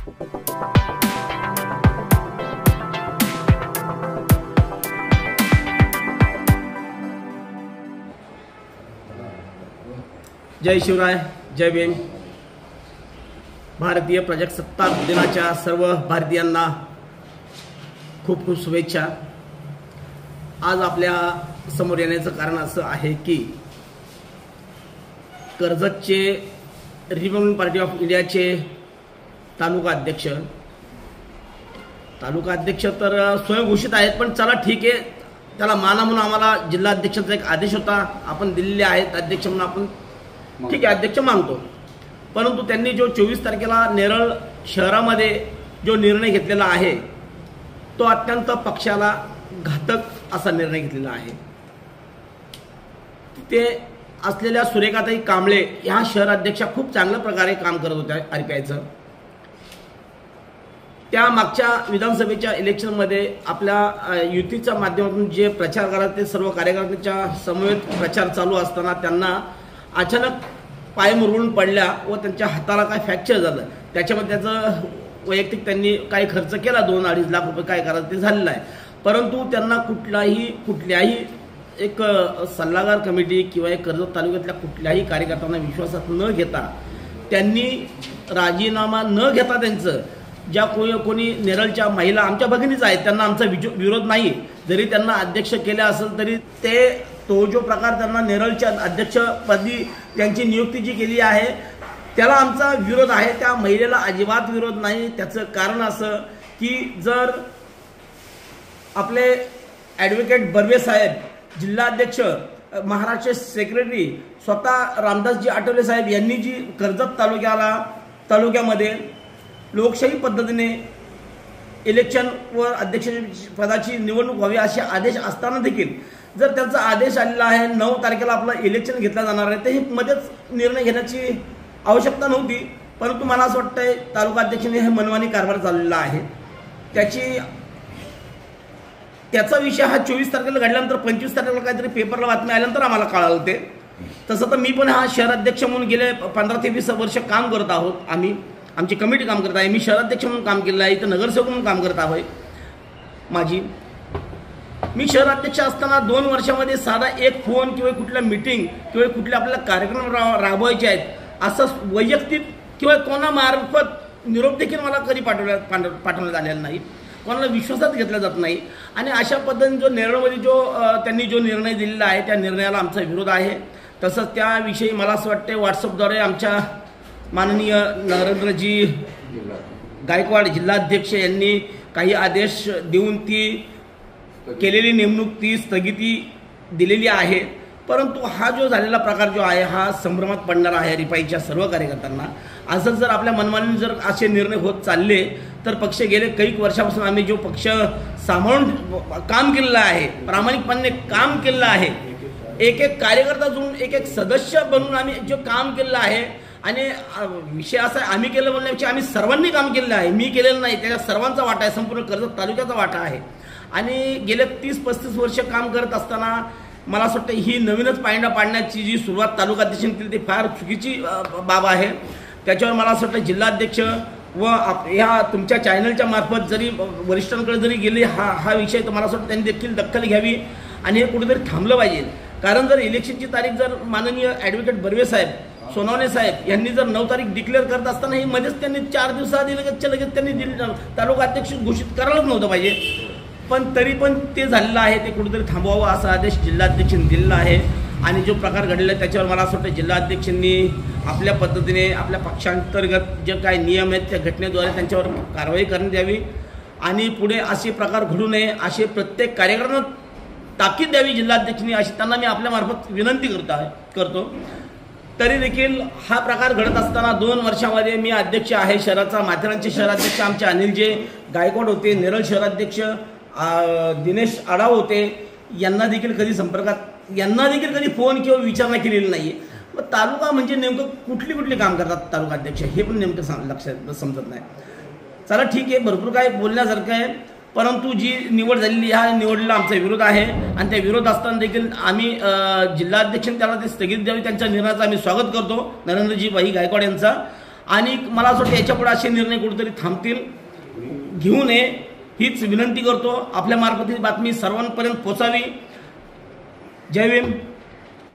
जय शिवराय, जय भीम। भारतीय प्रजासत्ताक दिनाच्या सर्व भारतीयांना खूप खूप शुभेच्छा। आज आपल्या समोर येण्याचं कारण असं आहे की कर्जतचे रिपब्लिकन पार्टी ऑफ इंडियाचे तालुका अध्यक्ष तर स्वयंघोषित आहेत, पण चला ठीक आहे, त्याला माना म्हणून आम्हाला जिल्हा अध्यक्षाचा एक आदेश होता, आपण दिलेले आहेत अध्यक्ष म्हणून, आपण ठीक आहे अध्यक्ष मानतो। परंतु त्यांनी जो 24 तारखेला नेरळ शहरामध्ये जो निर्णय घेतलेला आहे तो अत्यंत पक्षाला घातक असा निर्णय घेतलेला आहे। तिथे असलेल्या सुरेखाताई कांबळे ह्या शहर अध्यक्षा खूप चांगल्या प्रकारे काम करत होत्या आरपीआयचं। त्या मागच्या विधानसभेच्या इलेक्शनमध्ये आपल्या युतीच्या माध्यमातून जे प्रचार करत ते सर्व कार्यकर्त्यांच्या समवेत प्रचार चालू असताना त्यांना अचानक पाय मुरगळून पडल्या व त्यांच्या हाताला काय फ्रॅक्चर झालं। त्याच्यामध्ये त्याचं वैयक्तिक त्यांनी काही खर्च केला, 2-2.5 लाख रुपये काय करायचं ते झालेलं आहे। परंतु त्यांना कुठल्याही एक सल्लागार कमिटी किंवा एक कर्जत तालुक्यातल्या कुठल्याही कार्यकर्त्यांना विश्वासात न घेता, त्यांनी राजीनामा न घेता त्यांचं ज्या कोणी नेरळच्या महिला आमच्या भगिनीच आहेत त्यांना आमचा विरोध नाही, जरी त्यांना अध्यक्ष केले असेल तरी तो जो प्रकार त्यांना नेरळच्या अध्यक्षपदी त्यांची नियुक्ती जी केली आहे त्याला आमचा विरोध आहे, त्या महिलेला अजिबात विरोध नाही। त्याचं कारण असं की जर आपले ॲडव्होकेट बर्वे साहेब, जिल्हा अध्यक्ष, महाराष्ट्र सेक्रेटरी स्वतः रामदासजी आठवले साहेब यांनी जी कर्जत तालुक्यामध्ये लोकशाही पद्धतीने इलेक्शन व अध्यक्ष पदाची निवडणूक व्हावी असे आदेश असताना देखील जर त्यांचा आदेश आलेला आहे 9 तारखेला आपलं इलेक्शन घेतलं जाणार आहे, तर हे मध्येच निर्णय घेण्याची आवश्यकता नव्हती। परंतु मला असं वाटतंय तालुका अध्यक्षाने हे मनमानी कारभार चाललेला आहे। त्याचा विषय हा 24 तारखेला घडल्यानंतर 25 तारखेला काहीतरी पेपरला बातमी आल्यानंतर आम्हाला कळालं ते। तसं तर मी पण हा शहर अध्यक्ष म्हणून गेले 15 ते 20 वर्ष काम करत आहोत, आमची कमिटी काम करत आहे, मी शहराध्यक्ष म्हणून काम केलेलं आहे, इथं नगरसेवक म्हणून काम करत आहे। मी शहराध्यक्ष असताना 2 वर्षामध्ये साधा एक फोन किंवा कुठल्या मीटिंग किंवा कुठले आपल्याला कार्यक्रम राबवायचे आहेत असं वैयक्तिक किंवा कोणामार्फत निरोप देखील मला कधी पाठवण्यात आलेला नाही, कोणाला विश्वासात घेतला जात नाही। आणि अशा पद्धतीने जो नेरळमध्ये त्यांनी जो निर्णय दिलेला आहे त्या निर्णयाला आमचा विरोध आहे। तसंच त्याविषयी मला असं वाटतं व्हॉट्सअपद्वारे आमच्या माननीय नरेंद्रजी गायकवाड जिल्हाध्यक्ष यांनी काही आदेश देऊन ती केलेली नेमणूक ती स्थगिती दिलेली आहे। परंतु हा जो झालेला प्रकार जो आहे हा संभ्रमात पडणारा आहे रिपाईच्या सर्व कार्यकर्त्यांना। असं जर आपल्या मनमानीने जर असे निर्णय होत चालले तर पक्ष गेले काही वर्षापासून आम्ही जो पक्ष सांभाळून काम केलेलं आहे, प्रामाणिकपणे काम केलेलं आहे, एक कार्यकर्ता जोडून एक सदस्य बनून आम्ही जो काम केलेलं आहे। आणि विषय असा आहे, आम्ही केलं म्हणण्यापेक्षा आम्ही सर्वांनी काम केलेलं आहे, मी केलेलं नाही, त्याच्या सर्वांचा वाटा आहे, संपूर्ण कर्जत तालुक्याचा वाटा आहे। आणि गेले 30-35 वर्ष काम करत असताना मला असं वाटतं ही नवीनच पायंडा पाडण्याची जी सुरुवात तालुका अध्यक्षांनी केली ती फार चुकीची बाब आहे। त्याच्यावर मला असं वाटतं जिल्हाध्यक्ष व ह्या तुमच्या चॅनलच्या मार्फत जरी वरिष्ठांकडे जरी गेले हा विषय, तर मला असं वाटतं त्यांनी देखील दखल घ्यावी आणि हे कुठेतरी थांबलं पाहिजे। कारण जर इलेक्शनची तारीख जर माननीय ॲडव्होकेट बर्वे साहेब, सोनवणे साहेब यांनी जर 9 तारीख डिक्लेअर करत असताना हे मध्येच त्यांनी 4 दिवसाआधी लगेच त्यांनी तालुका अध्यक्ष घोषित करायलाच नव्हतं पाहिजे, पण तरी पण ते झालेलं आहे, ते कुठेतरी थांबवावं असा आदेश जिल्हाध्यक्षांनी दिलेला आहे। आणि जो प्रकार घडलेला आहे त्याच्यावर मला असं वाटतं जिल्हाध्यक्षांनी आपल्या पद्धतीने आपल्या पक्षांतर्गत जे काही नियम आहेत त्या घटनेद्वारे त्यांच्यावर कारवाई करण्यात यावी आणि पुढे असे प्रकार घडू नये असे प्रत्येक कार्यकर्त्यांना ताकीद द्यावी जिल्हाध्यक्षांनी, अशी त्यांना मी आपल्या मार्फत विनंती करतो। तरी देखील हा प्रकार घडत असताना 2 वर्षामध्ये मी अध्यक्ष आहे शहराचा, माथेरानचे शहराध्यक्ष आमचे अनिलजी गायकवाड होते, नेरळ शहराध्यक्ष दिनेश आढाव होते, यांना देखील कधी फोन किंवा विचारणा केलेली नाही। मग तालुका म्हणजे नेमकं कुठली काम करतात तालुका अध्यक्ष हे पण नेमकं लक्षात समजत नाही। चला ठीक आहे, भरपूर काय बोलण्यासारखं आहे, परंतु जी निवड झालेली ह्या निवडीला आमचा विरोध आहे आणि त्या विरोध असताना देखील आम्ही जिल्हाध्यक्षांनी त्याला ते स्थगित द्यावी, त्यांच्या निर्णयाचं आम्ही स्वागत करतो नरेंद्रजी भाई गायकवाड यांचा। आणि मला असं वाटतं याच्यापुढे असे निर्णय कुठेतरी थांबतील, घेऊ नये हीच विनंती करतो. आपल्या मार्फत ही बातमी सर्वांपर्यंत पोहोचावी. जय भीम.